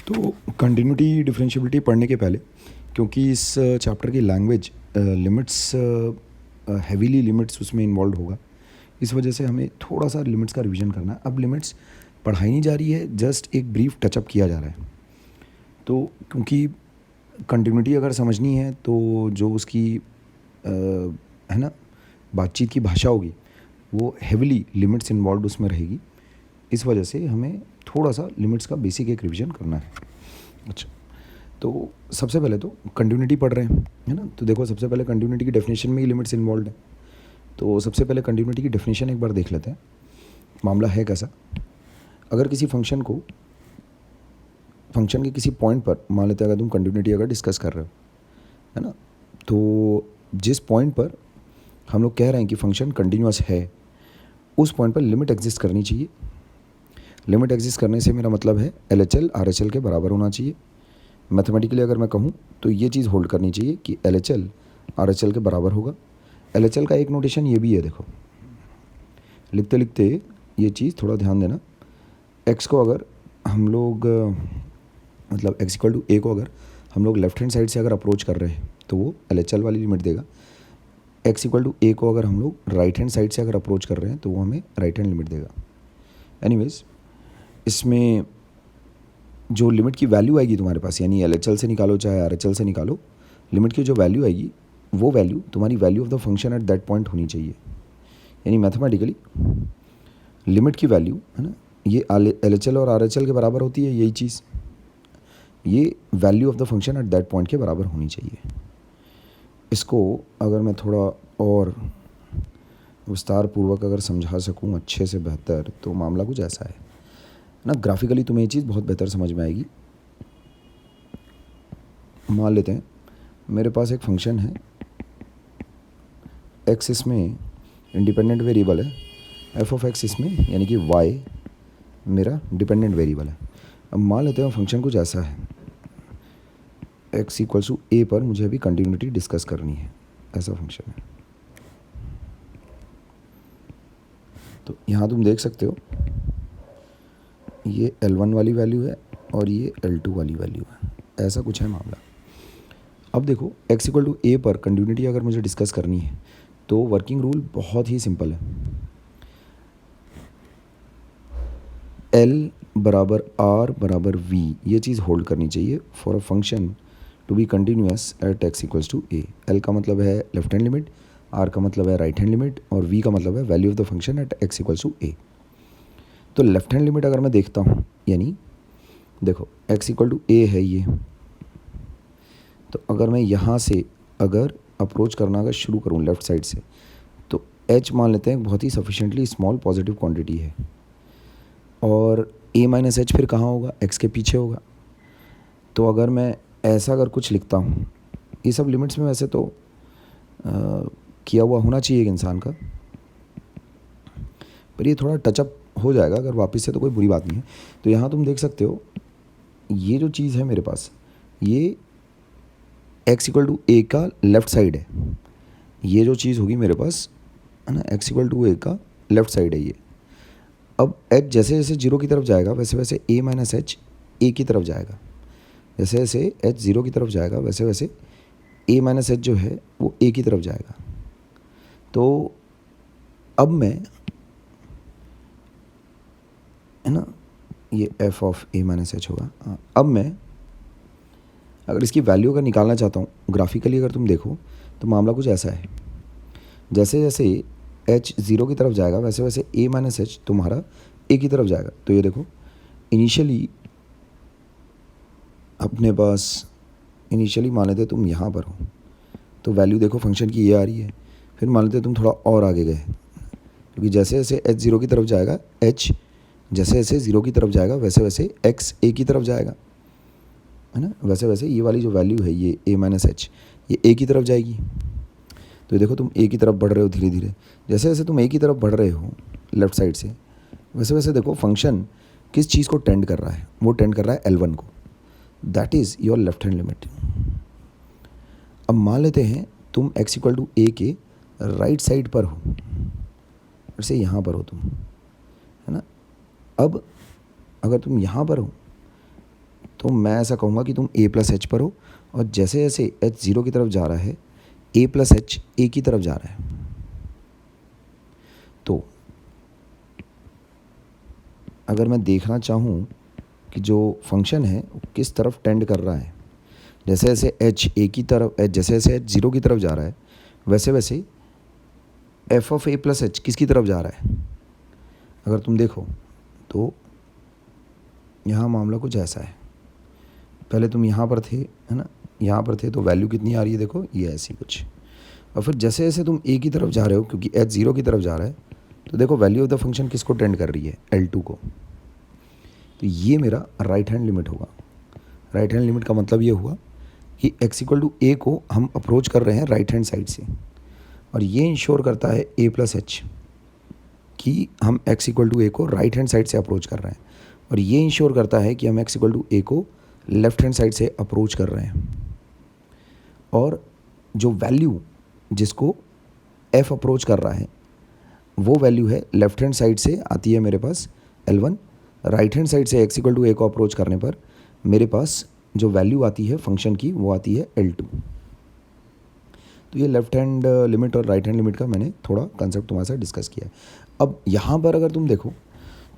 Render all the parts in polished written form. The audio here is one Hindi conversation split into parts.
तो कंटिन्यूटी डिफरेंशियबिलिटी पढ़ने के पहले, क्योंकि इस चैप्टर की लैंग्वेज लिमिट्स हैवीली लिमिट्स उसमें इन्वॉल्व होगा, इस वजह से हमें थोड़ा सा लिमिट्स का रिवीजन करना है। अब लिमिट्स पढ़ाई नहीं जा रही है, जस्ट एक ब्रीफ टचअप किया जा रहा है। तो क्योंकि कंटिन्यूटी अगर समझनी है तो जो उसकी है ना बातचीत की भाषा होगी वो हैवीली लिमिट्स इन्वॉल्व उसमें रहेगी। इस वजह से हमें थोड़ा सा लिमिट्स का बेसिक एक रिवीजन करना है। अच्छा, तो सबसे पहले तो कंटिन्यूटी पढ़ रहे हैं, है ना। तो देखो, सबसे पहले कंटिन्यूटी की डेफिनेशन में ही लिमिट्स इन्वॉल्व है। तो सबसे पहले कंटिन्यूटी की डेफिनेशन एक बार देख लेते हैं। मामला है कैसा, अगर किसी फंक्शन के किसी पॉइंट पर मान लेते हैं, अगर तुम कंटिन्यूटी अगर डिस्कस कर रहे हो, है ना, तो जिस पॉइंट पर हम लोग कह रहे हैं कि फंक्शन कंटिन्यूअस है, उस पॉइंट पर लिमिट एग्जिस्ट करनी चाहिए। लिमिट एग्जिस्ट करने से मेरा मतलब है LHL RHL के बराबर होना चाहिए। मैथमेटिकली अगर मैं कहूँ तो ये चीज़ होल्ड करनी चाहिए कि LHL RHL के बराबर होगा। LHL का एक नोटेशन ये भी है, देखो लिखते लिखते ये चीज़ थोड़ा ध्यान देना। x को अगर हम लोग मतलब x इक्वल टू a को अगर हम लोग लेफ्ट हैंड साइड से अगर अप्रोच कर रहे हैं तो वो LHL वाली लिमिट देगा। x इक्वल टू a को अगर हम लोग राइट हैंड साइड से अगर अप्रोच कर रहे हैं तो वो हमें राइट हैंड लिमिट देगा। एनीवेज, इसमें जो लिमिट की वैल्यू आएगी तुम्हारे पास, यानी LHL से निकालो चाहे RHL से निकालो, लिमिट की जो वैल्यू आएगी वो वैल्यू तुम्हारी value of the function at that point होनी चाहिए। यानी मैथमेटिकली लिमिट की वैल्यू, है ना, ये LHL और RHL के बराबर होती है। यही चीज़, ये value of the function at that point के बराबर होनी चाहिए। इसको अगर मैं थोड़ा और विस्तार पूर्वक अगर समझा सकूं अच्छे से बेहतर, तो मामला कुछ ऐसा है ना। ग्राफिकली तुम्हें ये चीज़ बहुत बेहतर समझ में आएगी। मान लेते हैं मेरे पास एक फंक्शन है, x इसमें इंडिपेंडेंट वेरिएबल है, f ऑफ x इसमें यानी कि y मेरा डिपेंडेंट वेरिएबल है। अब मान लेते हैं फंक्शन कुछ ऐसा है, x इक्वल्स टू a पर मुझे अभी कंटिन्यूटी डिस्कस करनी है, ऐसा फंक्शन है। तो यहाँ तुम देख सकते हो ये L1 वाली वैल्यू है और ये L2 वाली वैल्यू है, ऐसा कुछ है मामला। अब देखो, x इक्वल टू a पर कंटिन्यूटी अगर मुझे डिस्कस करनी है तो वर्किंग रूल बहुत ही सिंपल है। L बराबर R बराबर V, ये चीज़ होल्ड करनी चाहिए for a function to be continuous at x equals to a। L का मतलब है लेफ्ट हैंड लिमिट, R का मतलब है राइट हैंड लिमिट और V का मतलब है value of the function at x equals to a। तो लेफ्ट हैंड लिमिट अगर मैं देखता हूँ, यानी देखो x इक्वल टू a है ये, तो अगर मैं यहाँ से अगर अप्रोच करना अगर शुरू करूँ लेफ़्ट साइड से, तो h मान लेते हैं बहुत ही सफिशेंटली स्मॉल पॉजिटिव क्वांटिटी है, और a माइनस एच फिर कहाँ होगा, x के पीछे होगा। तो अगर मैं ऐसा अगर कुछ लिखता हूँ, ये सब लिमिट्स में वैसे तो किया हुआ होना चाहिए एक इंसान का, पर ये थोड़ा टचअप हो जाएगा अगर वापस से, तो कोई बुरी बात नहीं है। तो यहाँ तुम देख सकते हो ये जो चीज़ है मेरे पास, ये x इक्वल टू a का लेफ़्ट साइड है। ये जो चीज़ होगी मेरे पास, है ना, x इक्वल टू a का लेफ़्ट साइड है ये। अब h जैसे जैसे जीरो की तरफ जाएगा वैसे वैसे a माइनस एच ए की तरफ जाएगा, जैसे जैसे h जीरो की तरफ जाएगा वैसे वैसे a माइनस एच जो है वो a की तरफ जाएगा। तो अब मैं, है ना, ये f of a minus H होगा। अब मैं अगर इसकी वैल्यू अगर निकालना चाहता हूँ ग्राफिकली, अगर तुम देखो तो मामला कुछ ऐसा है, जैसे जैसे h ज़ीरो की तरफ जाएगा वैसे वैसे a माइनस एच तुम्हारा a की तरफ जाएगा। तो ये देखो, इनिशियली अपने पास इनिशियली मान लेते तुम यहाँ पर हो, तो वैल्यू देखो फंक्शन की ये आ रही है। फिर मान लेते तुम थोड़ा और आगे गए, क्योंकि जैसे जैसे h ज़ीरो की तरफ जाएगा, h जैसे जैसे ज़ीरो की तरफ जाएगा वैसे वैसे x a की तरफ जाएगा, है ना, वैसे वैसे ये वाली जो वैल्यू है ये a माइनस एच, ये a की तरफ जाएगी। तो देखो तुम a की तरफ बढ़ रहे हो धीरे धीरे, जैसे जैसे तुम a की तरफ बढ़ रहे हो लेफ़्ट साइड से, वैसे वैसे देखो फंक्शन किस चीज़ को टेंड कर रहा है, वो टेंड कर रहा है L1 को, that is your left hand limit. अब मान लेते हैं तुम x इक्वल टू a के राइट साइड पर हो, जैसे यहाँ पर हो तुम, है ना। अब अगर तुम यहाँ पर हो तो मैं ऐसा कहूँगा कि तुम a प्लस एच पर हो, और जैसे जैसे h 0 की तरफ जा रहा है a प्लस एच a की तरफ जा रहा है। तो अगर मैं देखना चाहूँ कि जो फंक्शन है वो किस तरफ टेंड कर रहा है, जैसे जैसे h a की तरफ, जैसे जैसे h 0 की तरफ जा रहा है, वैसे वैसे f of a plus H किसकी तरफ जा रहा है। अगर तुम देखो तो यहाँ मामला कुछ ऐसा है, पहले तुम यहाँ पर थे, है ना, यहाँ पर थे, तो वैल्यू कितनी आ रही है देखो, ये ऐसी कुछ। और फिर जैसे जैसे तुम a की तरफ जा रहे हो, क्योंकि h 0 की तरफ जा रहा है, तो देखो वैल्यू ऑफ द फंक्शन किसको टेंड कर रही है, L2 को। तो ये मेरा राइट हैंड लिमिट होगा। राइट हैंड लिमिट का मतलब ये हुआ कि x इक्वल टू a को हम अप्रोच कर रहे हैं राइट हैंड साइड से, और ये इंश्योर करता है a प्लस एच कि हम x इक्वल टू a को राइट हैंड साइड से अप्रोच कर रहे हैं, और ये इंश्योर करता है कि हम x इक्वल टू a को लेफ्ट हैंड साइड से अप्रोच कर रहे हैं। और जो वैल्यू जिसको f अप्रोच कर रहा है वो वैल्यू है लेफ्ट हैंड साइड से आती है मेरे पास L1, राइट हैंड साइड से x इक्वल टू a को अप्रोच करने पर मेरे पास जो वैल्यू आती है फंक्शन की वो आती है L2। तो ये लेफ्ट हैंड लिमिट और राइट हैंड लिमिट का मैंने थोड़ा कंसेप्ट तुम्हारे साथ डिस्कस किया है। अब यहाँ पर अगर तुम देखो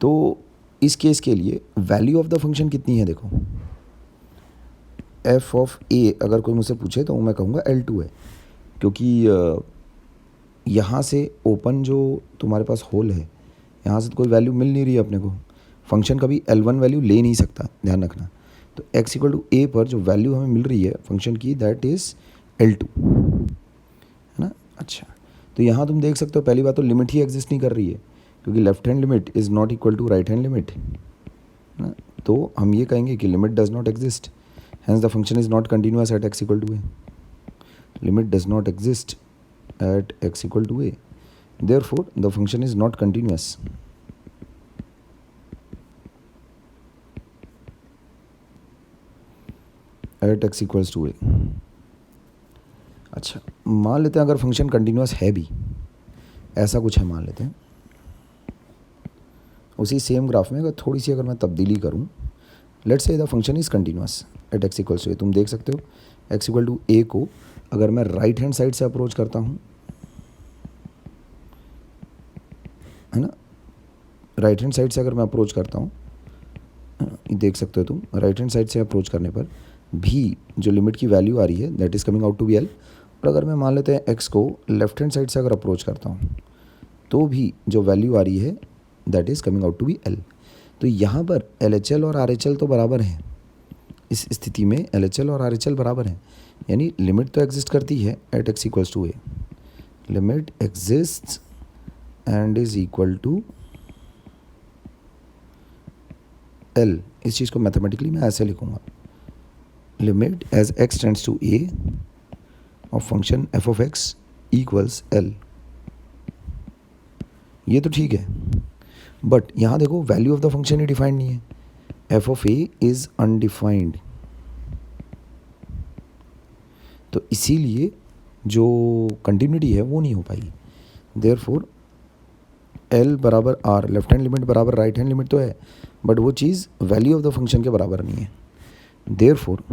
तो इस केस के लिए वैल्यू ऑफ द फंक्शन कितनी है, देखो f ऑफ a अगर कोई मुझसे पूछे तो मैं कहूँगा L2 है, क्योंकि यहाँ से ओपन जो तुम्हारे पास होल है, यहाँ से तो कोई वैल्यू मिल नहीं रही है अपने को, फंक्शन कभी L1 वैल्यू ले नहीं सकता, ध्यान रखना। तो x इक्वल टू a पर जो वैल्यू हमें मिल रही है फंक्शन की, दैट इज़ L2, है ना। अच्छा, तो यहाँ तुम देख सकते हो पहली बात तो लिमिट ही एग्जिस्ट नहीं कर रही है, क्योंकि left hand limit is not equal to right hand limit, है ना। तो हम ये कहेंगे कि limit does not exist, hence the function is not continuous at x equal to a। Limit does not exist at x equal to a, therefore the function is not continuous। at x equals to a। अच्छा, मान लेते हैं अगर फंक्शन कंटिन्यूअस है भी, ऐसा कुछ है मान लेते हैं, उसी सेम ग्राफ में अगर थोड़ी सी अगर मैं तब्दीली करूं, let's say the function is continuous at x equals to a। तुम देख सकते हो x इक्वल टू a को अगर मैं राइट हैंड साइड से अप्रोच करता हूं, है ना, राइट हैंड साइड से अगर मैं अप्रोच करता हूँ, देख सकते हो तुम राइट हैंड साइड से अप्रोच करने पर भी जो लिमिट की वैल्यू आ रही है that is coming out to be L। और अगर मैं मान लेते हैं x को लेफ्ट हैंड साइड से अगर अप्रोच करता हूँ तो भी जो वैल्यू आ रही है that is coming out to be L। तो यहाँ पर LHL और RHL तो बराबर हैं, इस स्थिति में LHL और RHL बराबर हैं, यानी लिमिट तो एग्जिस्ट करती है at x equals to a। Limit exist and is equal to L। इस चीज़ को मैथमेटिकली मैं ऐसे लिखूँगा, limit as x tends to a of function f of x equals L। ये तो ठीक है, बट यहाँ देखो वैल्यू ऑफ द फंक्शन ही डिफाइंड नहीं है, f of a is undefined. तो इसीलिए जो कंटिन्यूटी है वो नहीं हो पाई। देयरफॉर L बराबर R, लेफ्ट हैंड लिमिट बराबर राइट हैंड लिमिट तो है, बट वो चीज़ वैल्यू ऑफ द फंक्शन के बराबर नहीं है। Therefore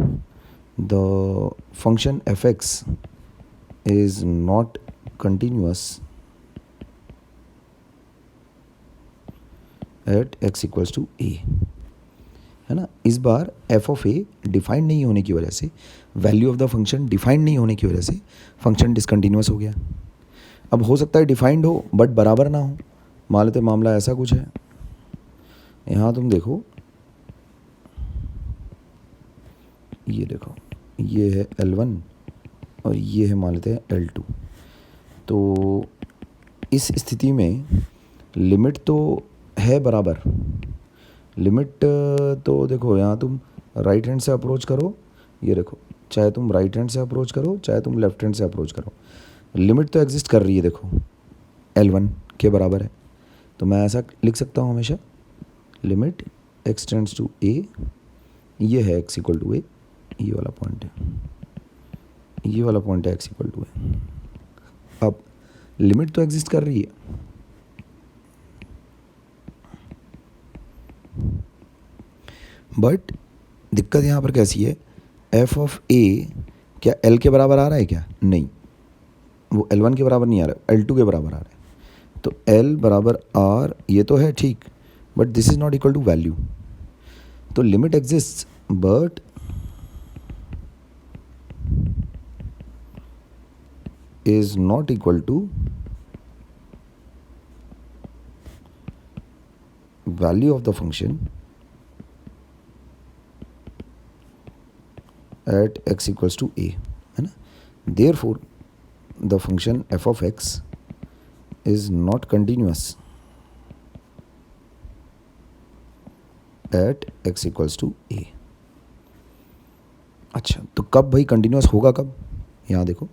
the function F X is not continuous at x equals to a, है ना। इस बार f ऑफ a डिफाइंड नहीं होने की वजह से, value of the function defined नहीं होने की वजह से फंक्शन डिसकंटिन्यूअस हो गया। अब हो सकता है डिफाइंड हो बट बराबर ना हो, मान लेते मामला ऐसा कुछ है। यहाँ तुम देखो, ये देखो, ये है L1 और ये है मान लेते हैं L2। तो इस स्थिति में लिमिट तो है बराबर, लिमिट तो देखो यहाँ तुम राइट हैंड से अप्रोच करो, ये देखो, चाहे तुम राइट हैंड से अप्रोच करो चाहे तुम लेफ्ट हैंड से अप्रोच करो, लिमिट तो एग्जिस्ट कर रही है, देखो L1 के बराबर है। तो मैं ऐसा लिख सकता हूँ हमेशा, limit x tends to a, ये है x इक्वल टू a, ये वाला पॉइंट है, ये वाला पॉइंट है x इक्वल टू a। अब लिमिट तो एग्जिस्ट कर रही है, बट दिक्कत यहाँ पर कैसी है, एफ ऑफ ए क्या एल के बराबर आ रहा है क्या, नहीं, वो L1 के बराबर नहीं आ रहा है, L2 के बराबर आ रहा है। तो L बराबर R ये तो है ठीक, but this is not equal to value. तो limit exist but is not equal to value of the function at x equals to a, है ना। Therefore the function f of x is not continuous at x equals to a। अच्छा, तो कब भाई कंटिन्यूस होगा कब, यहाँ देखो,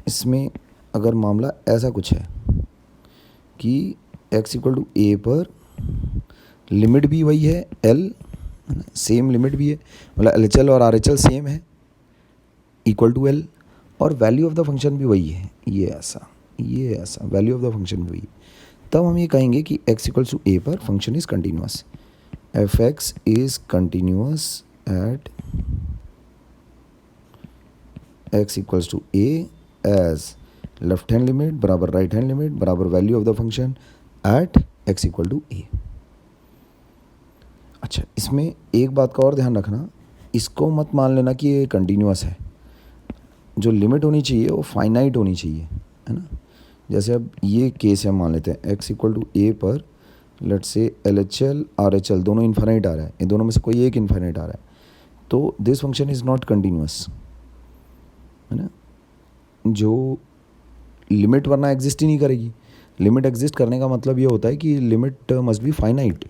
इसमें अगर मामला ऐसा कुछ है कि x इक्वल टू ए पर लिमिट भी वही है l, है ना, सेम लिमिट भी है, मतलब LHL और RHL सेम है इक्वल टू l, और वैल्यू ऑफ द फंक्शन भी वही है, ये ऐसा वैल्यू ऑफ द फंक्शन भी वही है, तब हम ये कहेंगे कि x इक्वल्स टू ए पर function is continuous. F X is continuous at x equals to A as left hand limit बराबर राइट हैंड लिमिट बराबर value of the function at x equal to A. अच्छा, इसमें एक बात का और ध्यान रखना, इसको मत मान लेना कि ये कंटिन्यूस है, जो लिमिट होनी चाहिए वो फाइनाइट होनी चाहिए, है ना। जैसे अब ये केस है, मान लेते हैं x इक्वल टू ए पर लेट से LHL RHL दोनों इन्फाइनाइट आ रहा है, इन दोनों में से कोई एक इन्फाइनाइट आ रहा है, तो this function is not continuous, है ना। जो लिमिट वरना एग्जिस्ट ही नहीं करेगी, लिमिट एग्जिस्ट करने का मतलब ये होता है कि लिमिट मस्ट बी फाइनाइट,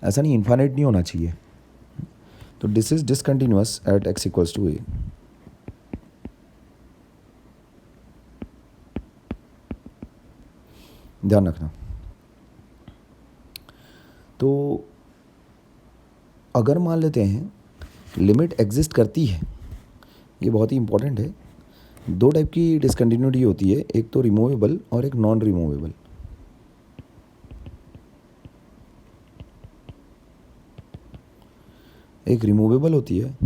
ऐसा नहीं इन्फाइनाइट नहीं होना चाहिए। तो this is discontinuous at x equals to A. ध्यान रखना। तो अगर मान लेते हैं लिमिट एग्जिस्ट करती है, ये बहुत ही इंपॉर्टेंट है, दो टाइप की डिसकंटिन्यूटी होती है, एक तो रिमूवेबल और एक नॉन रिमूवेबल। एक रिमूवेबल होती है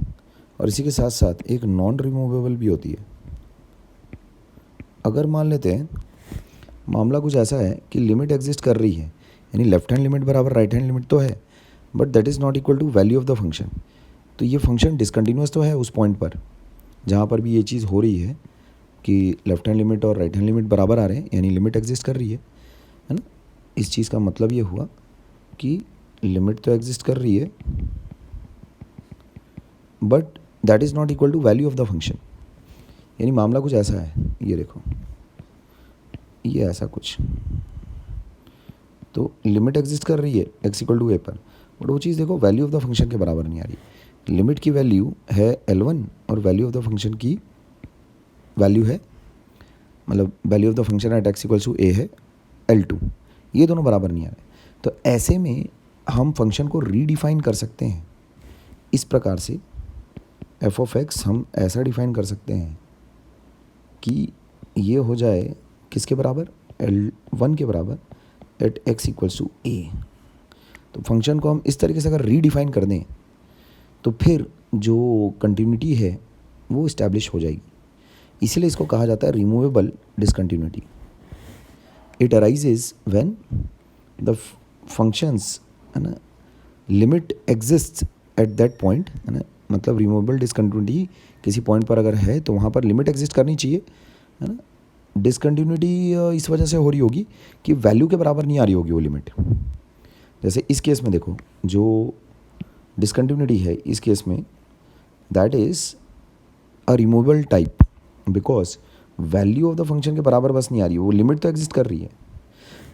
और इसी के साथ साथ एक नॉन रिमूवेबल भी होती है। अगर मान लेते हैं मामला कुछ ऐसा है कि लिमिट एग्जिस्ट कर रही है, यानी लेफ्ट हैंड लिमिट बराबर राइट हैंड लिमिट तो है, but that is not equal to value of the function, तो ये फंक्शन डिसकंटिन्यूस तो है उस पॉइंट पर जहाँ पर भी ये चीज़ हो रही है कि लेफ्ट हैंड लिमिट और राइट हैंड लिमिट बराबर आ रहे हैं, यानी लिमिट एग्जिस्ट कर रही है ना। इस चीज़ का मतलब ये हुआ कि लिमिट तो एग्जिस्ट कर रही है but that is not equal to value of the function. यानी मामला कुछ ऐसा है, ये देखो, ये ऐसा कुछ, तो लिमिट एग्जिस्ट कर रही है x इक्वल टू ए पर, बट वो चीज़ देखो वैल्यू ऑफ द फंक्शन के बराबर नहीं आ रही। लिमिट की वैल्यू है L1 और वैल्यू ऑफ द फंक्शन की वैल्यू है, मतलब value of the function at x equals to A है L2, ये दोनों बराबर नहीं आ रहे। तो ऐसे में हम फंक्शन को रीडिफाइन कर सकते हैं इस प्रकार से, एफ ऑफ एक्स हम ऐसा डिफाइन कर सकते हैं कि ये हो जाए किसके बराबर, L1 के बराबर एट x इक्वल्स टू ए। तो फंक्शन को हम इस तरीके से अगर रीडिफाइन कर दें तो फिर जो कंटिन्यूटी है वो इस्टेब्लिश हो जाएगी। इसीलिए इसको कहा जाता है removable discontinuity. It arises when the functions, है ना, limit exist at that point, है ना, मतलब रिमूवेबल डिसकंटिन्यूटी किसी पॉइंट पर अगर है तो वहाँ पर लिमिट एग्जिस्ट करनी चाहिए, है ना। डिसकंटिन्यूटी इस वजह से हो रही होगी कि वैल्यू के बराबर नहीं आ रही होगी वो लिमिट। जैसे इस केस में देखो, जो डिसकंटिन्यूटी है इस केस में that is a removable type, because value of the function के बराबर बस नहीं आ रही है, वो लिमिट तो एग्जिस्ट कर रही है।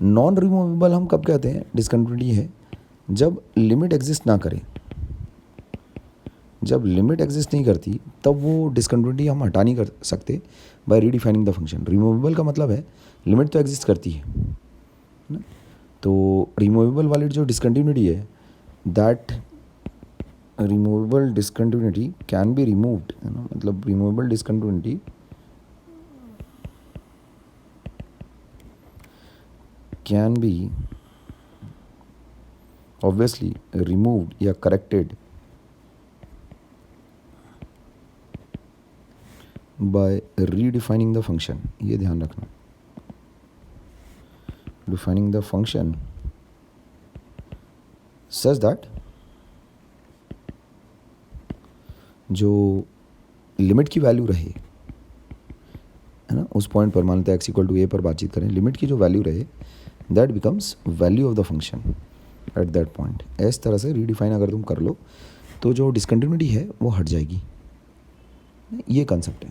नॉन रिमूवेबल हम कब कहते हैं डिसकंटिन्यूटी है, जब लिमिट एग्जिस्ट ना करे। जब लिमिट एग्जिस्ट नहीं करती तब वो डिसकंटिन्यूटी हम हटा नहीं कर सकते by redefining the function. Removable का मतलब है लिमिट तो एग्जिस्ट करती है ना, तो रिमूवेबल वाली जो डिसकंटिन्यूटी है, that removable discontinuity can be removed, है ना, मतलब removable discontinuity can be obviously removed या corrected by redefining the function, ये ध्यान रखना, defining the function such that जो लिमिट की वैल्यू रहे, है ना, उस पॉइंट पर मान लेते हैं एक्स इक्वल टू ए पर बातचीत करें, लिमिट की जो वैल्यू रहे that becomes value of the function at that point. इस तरह से रीडिफाइन अगर तुम कर लो तो जो डिसकंटिन्यूटी है वो हट जाएगी, ये कंसेप्ट है।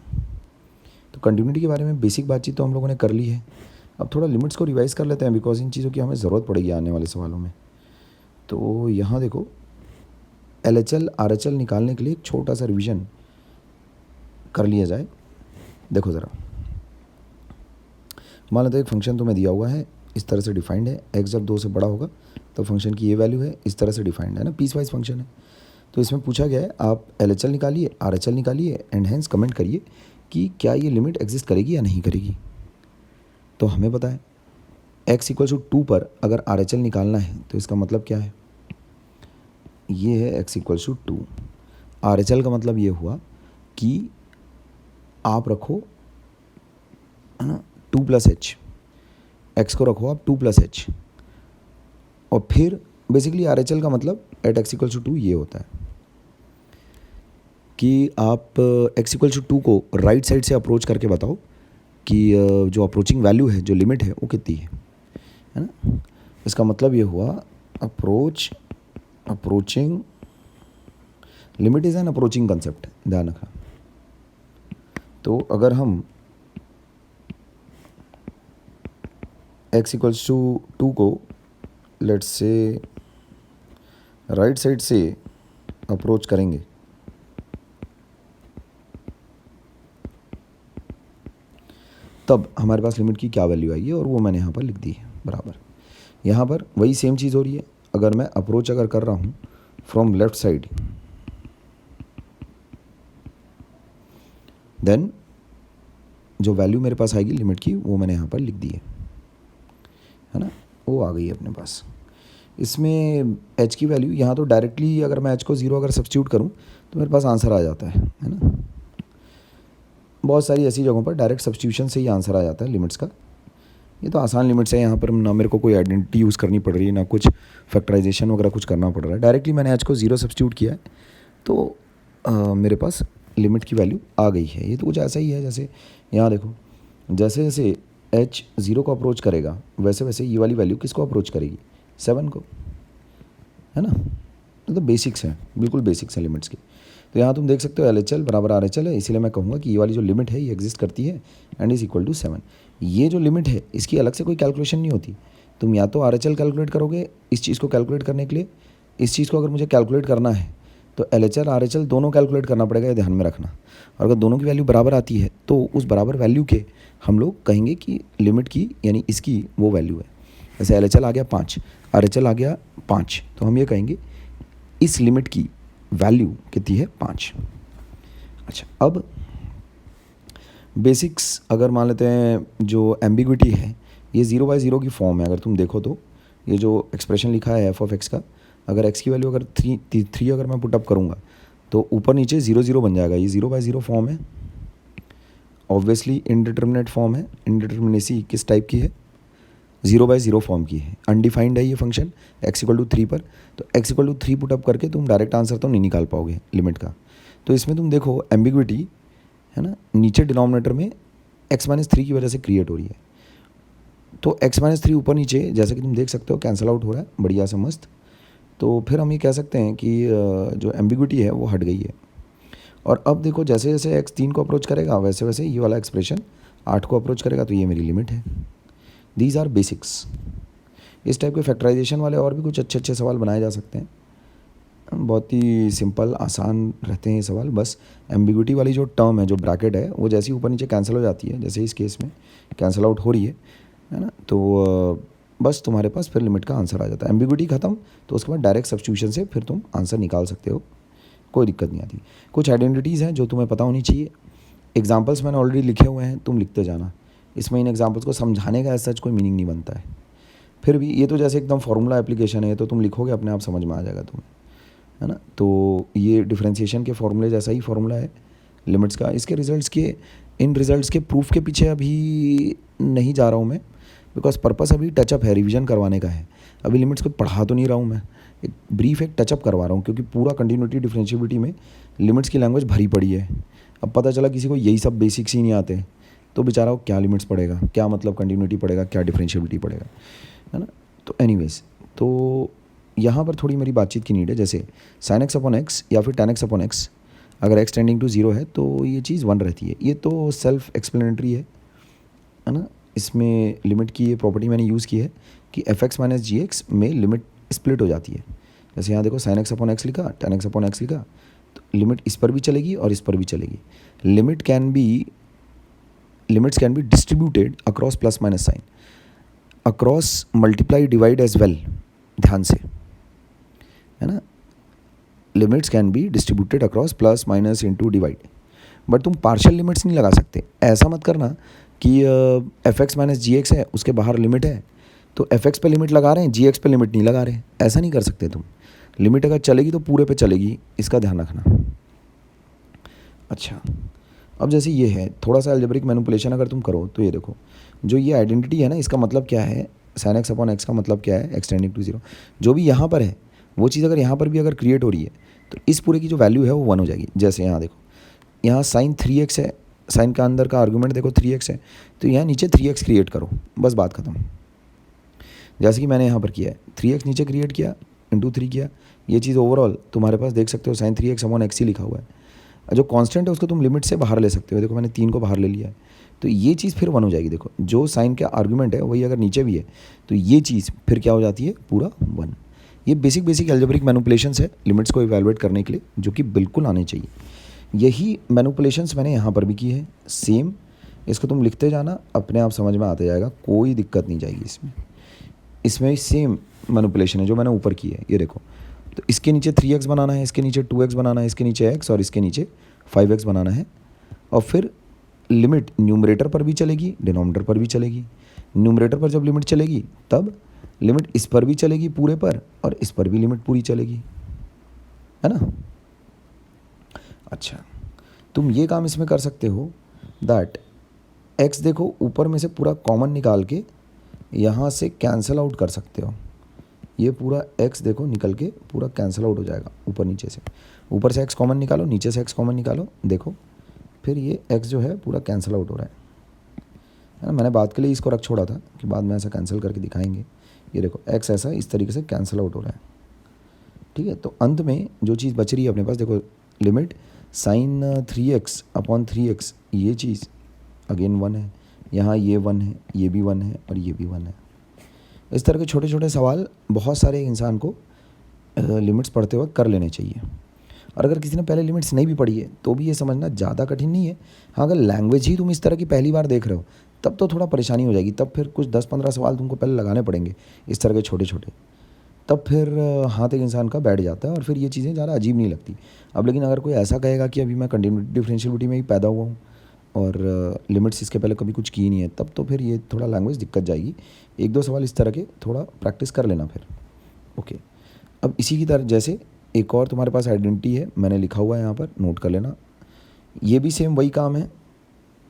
तो कंटिन्यूटी के बारे में बेसिक बातचीत तो हम लोगों ने कर ली है। अब थोड़ा लिमिट्स को रिवाइज कर लेते हैं, बिकॉज इन चीज़ों की हमें ज़रूरत पड़ेगी आने वाले सवालों में। तो यहाँ देखो, LHL RHL निकालने के लिए एक छोटा सा रिवीजन कर लिया जाए। देखो ज़रा, मान लेते हैं एक फंक्शन तुम्हें दिया हुआ है, इस तरह से डिफाइंड है, x जब 2 से बड़ा होगा तो फंक्शन की ये वैल्यू है, इस तरह से डिफाइंड है ना, पीस वाइज फंक्शन है। तो इसमें पूछा गया है आप LHL निकालिए, RHL निकालिए एंड हेंस कमेंट करिए कि क्या ये लिमिट एग्जिस्ट करेगी या नहीं करेगी। तो हमें पता है x इक्वल टू 2 पर अगर RHL निकालना है तो इसका मतलब क्या है, ये है x इक्वल टू 2। RHL का मतलब ये हुआ कि आप रखो, है ना, 2 प्लस एच, एक्स को रखो आप 2 प्लस एच, और फिर बेसिकली RHL का मतलब एट एक्स इक्वल टू 2 ये होता है कि आप एक्स इक्वल टू 2 को राइट साइड से अप्रोच करके बताओ कि जो अप्रोचिंग वैल्यू है, जो लिमिट है वो कितनी है ना। इसका मतलब ये हुआ approaching limit is an approaching concept, ध्यान रखना। तो अगर हम x इक्वल्स टू 2 को लेट्स से राइट साइड से अप्रोच करेंगे तब हमारे पास लिमिट की क्या वैल्यू आई है, और वो मैंने यहाँ पर लिख दी है बराबर। यहाँ पर वही सेम चीज़ हो रही है, अगर मैं अप्रोच अगर कर रहा हूँ फ्रॉम लेफ्ट साइड, देन जो वैल्यू मेरे पास आएगी लिमिट की वो मैंने यहाँ पर लिख दी है ना, वो आ गई है अपने पास। इसमें h की वैल्यू यहाँ तो डायरेक्टली अगर मैं h को 0 अगर सब्स्टिट्यूट करूँ तो मेरे पास आंसर आ जाता है ना। बहुत सारी ऐसी जगहों पर डायरेक्ट सब्स्टिट्यूशन से ही आंसर आ जाता है लिमिट्स का। ये तो आसान लिमिट्स है, यहाँ पर ना मेरे को कोई आइडेंटिटी यूज़ करनी पड़ रही है, ना कुछ फैक्टराइजेशन वगैरह कुछ करना पड़ रहा है। डायरेक्टली मैंने h को 0 सब्स्टिट्यूट किया है तो मेरे पास लिमिट की वैल्यू आ गई है। ये तो कुछ ऐसा ही है, जैसे यहाँ देखो, जैसे जैसे h 0 को अप्रोच करेगा वैसे वैसे ये वाली वैल्यू किसको अप्रोच करेगी, 7 को, है ना। तो बेसिक्स हैं, बिल्कुल बेसिक्स हैं लिमिट्स की। तो यहाँ तुम देख सकते हो LHL बराबर RHL है, इसीलिए मैं कहूँगा कि ये वाली जो लिमिट है ये एग्जिस्ट करती है एंड इज़ इक्वल टू 7। ये जो लिमिट है इसकी अलग से कोई कैलकुलेशन नहीं होती, तुम या तो RHL कैलकुलेट करोगे इस चीज़ को कैलकुलेट करने के लिए, इस चीज़ को अगर मुझे कैलकुलेट करना है तो LHL RHL दोनों कैलकुलेट करना पड़ेगा, ये ध्यान में रखना। और अगर दोनों की वैल्यू बराबर आती है तो उस बराबर वैल्यू के हम लोग कहेंगे कि लिमिट की यानी इसकी वो वैल्यू है। जैसे LHL आ गया 5, RHL आ गया 5, तो हम ये कहेंगे इस लिमिट की वैल्यू कितनी है, 5। अच्छा, अब बेसिक्स अगर मान लेते हैं, जो एम्बिग्विटी है ये 0/0 की फॉर्म है। अगर तुम देखो तो ये जो एक्सप्रेशन लिखा है f ऑफ x का, अगर x की वैल्यू अगर 3 अगर मैं पुटअप करूँगा तो ऊपर नीचे 0/0 बन जाएगा। ये 0/0 फॉर्म है, ऑब्वियसली इनडिटर्मिनेट फॉर्म है। इनडिटर्मिनेसी किस टाइप की है, 0/0 फॉर्म की है, अनडिफाइंड है ये फंक्शन x इक्वल टू 3 पर। तो x इक्वल टू 3 पुटअप करके तुम डायरेक्ट आंसर तो नहीं निकाल पाओगे लिमिट का। तो इसमें तुम देखो एम्बिग्विटी है ना, नीचे डिनोमिनेटर में x-3 की वजह से क्रिएट हो रही है। तो x-3 ऊपर नीचे जैसे कि तुम देख सकते हो कैंसिल आउट हो रहा है बढ़िया से मस्त। तो फिर हम ये कह सकते हैं कि जो एम्बिग्विटी है वो हट गई है। और अब देखो जैसे जैसे x 3 को अप्रोच करेगा वैसे वैसे ये वाला एक्सप्रेशन 8 को अप्रोच करेगा, तो ये मेरी लिमिट है। These our basics. इस टाइप के फैक्टराइजेशन वाले और भी कुछ अच्छे अच्छे सवाल बनाए जा सकते हैं, बहुत ही सिंपल आसान रहते हैं ये सवाल। बस एम्बिग्विटी वाली जो टर्म है, जो ब्रैकेट है, वो जैसे ही ऊपर नीचे कैंसिल हो जाती है, जैसे इस केस में कैंसिल आउट हो रही है ना, तो बस तुम्हारे पास फिर लिमिट का आंसर आ जाता है। एम्बिग्विटी खत्म तो उसके बाद डायरेक्ट सब्स्टिट्यूशन से फिर तुम आंसर निकाल सकते हो, कोई दिक्कत नहीं आती। कुछ आइडेंटिटीज़ हैं जो तुम्हें पता होनी चाहिए। एग्जाम्पल्स मैंने ऑलरेडी लिखे हुए हैं, तुम लिखते जाना। इसमें इन एग्जाम्पल्स को समझाने का ऐसा कोई मीनिंग नहीं बनता है। फिर भी ये तो जैसे एकदम फार्मूला एप्लीकेशन है, तो तुम लिखोगे अपने आप समझ में आ जाएगा तुम्हें, है ना। तो ये डिफरेंशिएशन के फार्मूले जैसा ही फार्मूला है, लिमिट्स का। इसके रिजल्ट्स के इन रिजल्ट्स के प्रूफ के पीछे अभी नहीं जा रहा हूँ मैं, बिकॉज पर्पस अभी टचअप है, रिवीजन करवाने का है। अभी लिमिट्स को पढ़ा तो नहीं रहा हूँ मैं, एक ब्रीफ एक टचअप करवा रहा हूँ, क्योंकि पूरा कंटिन्यूटी डिफरेंशिएबिलिटी में लिमिट्स की लैंग्वेज भरी पड़ी है। अब पता चला किसी को यही सब बेसिक्स ही नहीं आते तो बेचारा वो क्या लिमिट्स पढ़ेगा, क्या मतलब कंटिन्यूटी पढ़ेगा, क्या डिफरेंशिएबिलिटी पढ़ेगा, है ना। तो एनीवेज, तो यहाँ पर थोड़ी मेरी बातचीत की नीड है। जैसे sin x अपॉन एक्स या फिर tan x अपॉन एक्स, अगर x टेंडिंग टू 0 है तो ये चीज़ 1 रहती है। ये तो सेल्फ एक्सप्लेनेटरी है ना। इसमें लिमिट की ये प्रॉपर्टी मैंने यूज़ की है कि f(x माइनस जी एक्स) में लिमिट स्प्लिट हो जाती है। जैसे यहाँ देखो sin x अपॉन एक्स लिखा, tan x अपॉन एक्स लिखा, तो लिमिट इस पर भी चलेगी और इस पर भी चलेगी। Limits can be distributed across plus minus sign, across multiply divide as well, ध्यान से, है ना। Limits can be distributed across plus minus into divide, but तुम पार्शियल लिमिट्स नहीं लगा सकते। ऐसा मत करना कि f(x माइनस जी एक्स) है, उसके बाहर लिमिट है तो f(x) पे लिमिट लगा रहे हैं, जी एक्स पे लिमिट नहीं लगा रहे हैं, ऐसा नहीं कर सकते तुम। लिमिट अगर चलेगी तो पूरे पे चलेगी, इसका ध्यान रखना। अच्छा, अब जैसे ये है थोड़ा सा अलजेब्रिक मैनिपुलेशन अगर तुम करो तो ये देखो, जो ये आइडेंटिटी है ना, इसका मतलब क्या है, sin x अपॉन एक्स का मतलब क्या है, x टेंडिंग टू 0। जो भी यहाँ पर है वो चीज़ अगर यहाँ पर भी अगर क्रिएट हो रही है तो इस पूरे की जो वैल्यू है वो 1 हो जाएगी। जैसे यहाँ देखो, यहाँ sin 3x है, साइन का अंदर का आर्गूमेंट देखो 3x है, तो यहाँ नीचे 3x क्रिएट करो, बस बात खत्म। जैसे कि मैंने यहाँ पर किया है, 3x नीचे क्रिएट किया, इंटू 3 किया, ये चीज़ ओवरऑल तुम्हारे पास देख सकते हो sin 3x अपॉन एक्स ही लिखा हुआ है। जो कांस्टेंट है उसको तुम लिमिट से बाहर ले सकते हो, देखो मैंने 3 को बाहर ले लिया है, तो ये चीज़ फिर 1 हो जाएगी। देखो जो साइन का आर्गूमेंट है वही अगर नीचे भी है तो ये चीज़ फिर क्या हो जाती है, पूरा 1। ये बेसिक अलजेब्रिक मैनिपुलेशंस है लिमिट्स को इवैल्यूएट करने के लिए, जो कि बिल्कुल आने चाहिए। यही मैनिपुलेशंस मैंने यहाँ पर भी की है सेम। इसको तुम लिखते जाना, अपने आप समझ में आते जाएगा, कोई दिक्कत नहीं जाएगी इसमें सेम मैनिपुलेशन है जो मैंने ऊपर की है। ये देखो, तो इसके नीचे 3x बनाना है, इसके नीचे 2x बनाना है, इसके नीचे x और इसके नीचे 5x बनाना है। और फिर लिमिट न्यूमरेटर पर भी चलेगी, डिनोमिनेटर पर भी चलेगी। न्यूमरेटर पर जब लिमिट चलेगी तब लिमिट इस पर भी चलेगी पूरे पर, और इस पर भी लिमिट पूरी चलेगी, है ना। अच्छा, तुम ये काम इसमें कर सकते हो दैट x देखो ऊपर में से पूरा कॉमन निकाल के यहाँ से कैंसिल आउट कर सकते हो। ये पूरा x देखो निकल के पूरा कैंसिल आउट हो जाएगा ऊपर नीचे से। ऊपर से x कॉमन निकालो, नीचे से x कॉमन निकालो, देखो फिर ये x जो है पूरा कैंसिल आउट हो रहा है ना। मैंने बात के लिए इसको रख छोड़ा था कि बाद में ऐसा कैंसिल करके दिखाएंगे। ये देखो x ऐसा इस तरीके से कैंसिल आउट हो रहा है, ठीक है। तो अंत में जो चीज़ बच रही है अपने पास, देखो limit sin 3x upon 3x, ये चीज़ अगेन 1 है, यहाँ ये 1 है, ये भी 1 है और ये भी 1 है। इस तरह के छोटे छोटे सवाल बहुत सारे इंसान को लिमिट्स पढ़ते वक्त कर लेने चाहिए। और अगर किसी ने पहले लिमिट्स नहीं भी पढ़ी है तो भी ये समझना ज़्यादा कठिन नहीं है। हाँ, अगर लैंग्वेज ही तुम इस तरह की पहली बार देख रहे हो तब तो थोड़ा परेशानी हो जाएगी, तब फिर कुछ 10-15 सवाल तुमको पहले लगाने पड़ेंगे इस तरह के छोटे छोटे, तब फिर हाथ एक इंसान का बैठ जाता है और फिर ये चीज़ें ज़्यादा अजीब नहीं लगती। अब लेकिन अगर कोई ऐसा कहेगा कि अभी मैं कंटिन्यूटी डिफरेंशिएबिलिटी में ही पैदा हुआ हूँ और लिमिट्स इसके पहले कभी कुछ की नहीं है, तब तो फिर ये थोड़ा लैंग्वेज दिक्कत जाएगी। 1-2 सवाल इस तरह के थोड़ा प्रैक्टिस कर लेना फिर, ओके। अब इसी की तरह जैसे एक और तुम्हारे पास आइडेंटिटी है, मैंने लिखा हुआ है यहाँ पर, नोट कर लेना। ये भी सेम वही काम है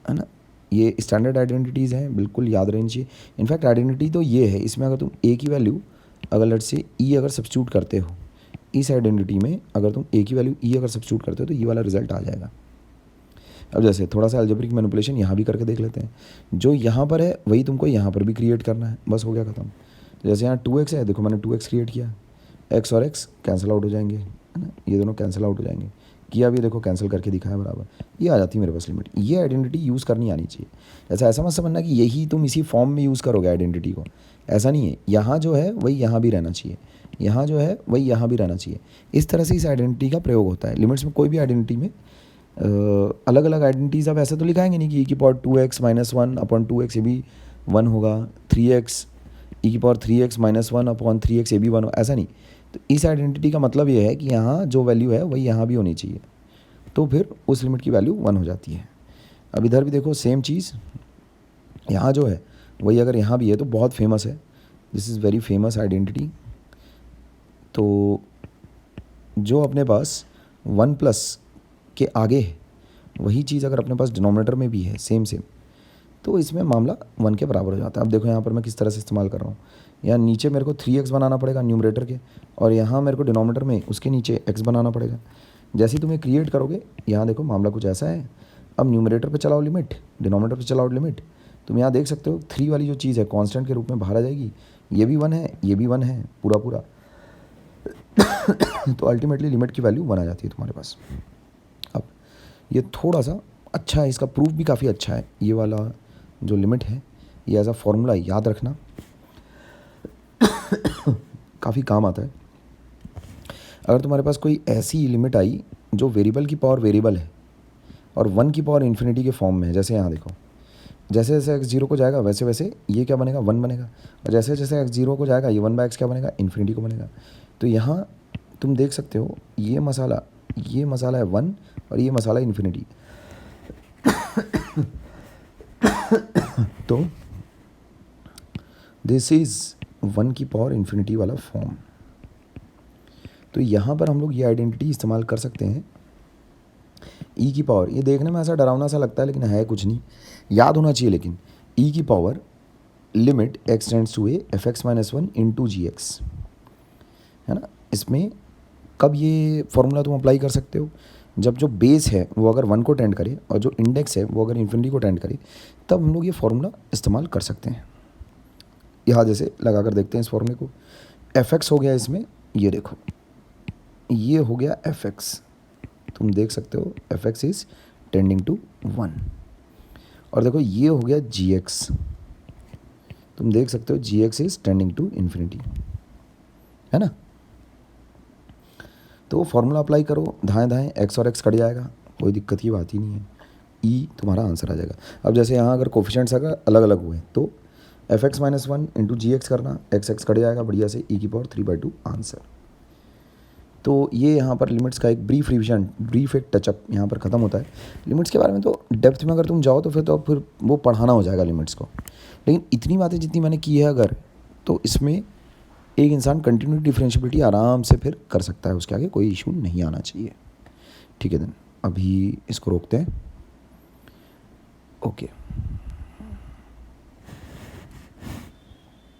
ना। ये स्टैंडर्ड आइडेंटिटीज़ हैं, बिल्कुल याद रहनी चाहिए। इनफैक्ट आइडेंटिटी तो ये है, इसमें अगर तुम ए की वैल्यू अगर लेट से ई अगर सब्स्टिट्यूट करते हो, इस आइडेंटिटी में अगर तुम ए की वैल्यू ई अगर सब्स्टिट्यूट करते हो तो ये वाला रिजल्ट आ जाएगा। अब जैसे थोड़ा सा अलजेब्रिक मैनिपुलेशन यहाँ भी करके देख लेते हैं। जो यहाँ पर है वही तुमको यहाँ पर भी क्रिएट करना है, बस हो गया ख़त्म। जैसे यहाँ 2x है, देखो मैंने 2x क्रिएट किया, x और x कैंसिल आउट हो जाएंगे, है ना, ये दोनों कैंसिल आउट हो जाएंगे। किया भी देखो कैंसिल करके दिखाया बराबर, ये आ जाती है मेरे पास लिमिट। ये आइडेंटिटी यूज़ करनी आनी चाहिए। ऐसा मत समझना कि यही तुम इसी फॉर्म में यूज़ करोगे आइडेंटिटी को, ऐसा नहीं है। यहाँ जो है वही यहाँ भी रहना चाहिए, यहाँ जो है वही यहाँ भी रहना चाहिए। इस तरह से इस आइडेंटिटी का प्रयोग होता है लिमिट्स में। कोई भी आइडेंटिटी में अलग अलग आइडेंटिटीज़ अब ऐसे तो लिखाएंगे नहीं कि e की power 2x minus 1 upon 2x ये भी 1 होगा, 3x e की power 3x minus 1 upon 3x ये भी 1 होगा, ऐसा नहीं। तो इस आइडेंटिटी का मतलब ये है कि यहाँ जो वैल्यू है वही यहाँ भी होनी चाहिए, तो फिर उस लिमिट की वैल्यू 1 हो जाती है। अब इधर भी देखो सेम चीज़, यहाँ जो है वही अगर यहाँ भी है तो बहुत फेमस है, this is very famous identity. तो जो अपने पास 1 प्लस के आगे है वही चीज़ अगर अपने पास डिनोमिनेटर में भी है सेम तो इसमें मामला 1 के बराबर हो जाता है। अब देखो यहाँ पर मैं किस तरह से इस्तेमाल कर रहा हूँ। यहाँ नीचे मेरे को 3x बनाना पड़ेगा न्यूमरेटर के, और यहाँ मेरे को डिनोमिनेटर में उसके नीचे x बनाना पड़ेगा। जैसे ही तुम्हें क्रिएट करोगे, यहाँ देखो मामला कुछ ऐसा है। अब न्यूमरेटर पे चलाओ लिमिट, डिनोमिनेटर पे चलाओ लिमिट, तुम यहाँ देख सकते हो 3 वाली जो चीज़ है कांस्टेंट के रूप में बाहर आ जाएगी। ये भी 1 है, ये भी 1 है, पूरा पूरा तो अल्टीमेटली लिमिट की वैल्यू 1 आ जाती है तुम्हारे पास। अब ये थोड़ा सा अच्छा है, इसका प्रूफ भी काफ़ी अच्छा है। ये वाला जो लिमिट है ये एज अ फॉर्मूला याद रखना काफ़ी काम आता है। अगर तुम्हारे पास कोई ऐसी लिमिट आई जो वेरिएबल की पावर वेरिएबल है और 1 की पावर इन्फिनिटी के फॉर्म में है, जैसे यहाँ देखो, जैसे जैसे x 0 को जाएगा वैसे वैसे ये क्या बनेगा, 1 बनेगा, और जैसे जैसे x 0 को जाएगा ये 1/x क्या बनेगा, इन्फिनिटी को बनेगा। तो यहाँ तुम देख सकते हो ये मसाला है 1 और ये मसाला इन्फिनिटी तो दिस इज़ 1 की पावर इन्फिनिटी वाला फॉर्म। तो यहाँ पर हम लोग ये आइडेंटिटी इस्तेमाल कर सकते हैं, e की पावर। ये देखने में ऐसा डरावना सा लगता है लेकिन है कुछ नहीं, याद होना चाहिए। लेकिन e की power limit x tends to a fx - 1 into gx है ना। इसमें कब ये फॉर्मूला तुम अप्लाई कर सकते हो, जब जो बेस है वो अगर 1 को टेंड करे और जो इंडेक्स है वो अगर इन्फिनिटी को टेंड करे, तब हम लोग ये फॉर्मूला इस्तेमाल कर सकते हैं। यहाँ जैसे लगा कर देखते हैं इस फॉर्मूले को। fx हो गया इसमें, ये देखो ये हो गया fx, तुम देख सकते हो fx इज़ टेंडिंग टू 1। और देखो ये हो गया gx, तुम देख सकते हो gx is tending to infinity, है ना। तो फॉर्मूला अप्लाई करो, दाएं दाएं x और x कट जाएगा, कोई दिक्कत की बात ही नहीं है, e तुम्हारा आंसर आ जाएगा। अब जैसे यहाँ अगर कोफिशिएंट्स अगर अलग अलग हुए तो fx - 1 इंटू gx करना, x कट जाएगा बढ़िया से, e की पावर 3/2 आंसर। तो ये यहाँ पर लिमिट्स का एक ब्रीफ रिविजन, ब्रीफ एक टचअप यहाँ पर ख़त्म होता है। लिमिट्स के बारे में तो डेप्थ में अगर तुम जाओ तो फिर वो पढ़ाना हो जाएगा लिमिट्स को, लेकिन इतनी बातें जितनी मैंने की है अगर, तो इसमें एक इंसान कंटिन्यूटी डिफरेंशियबिलिटी आराम से फिर कर सकता है, उसके आगे कोई इशू नहीं आना चाहिए। ठीक है देन, अभी इसको रोकते हैं। ओके।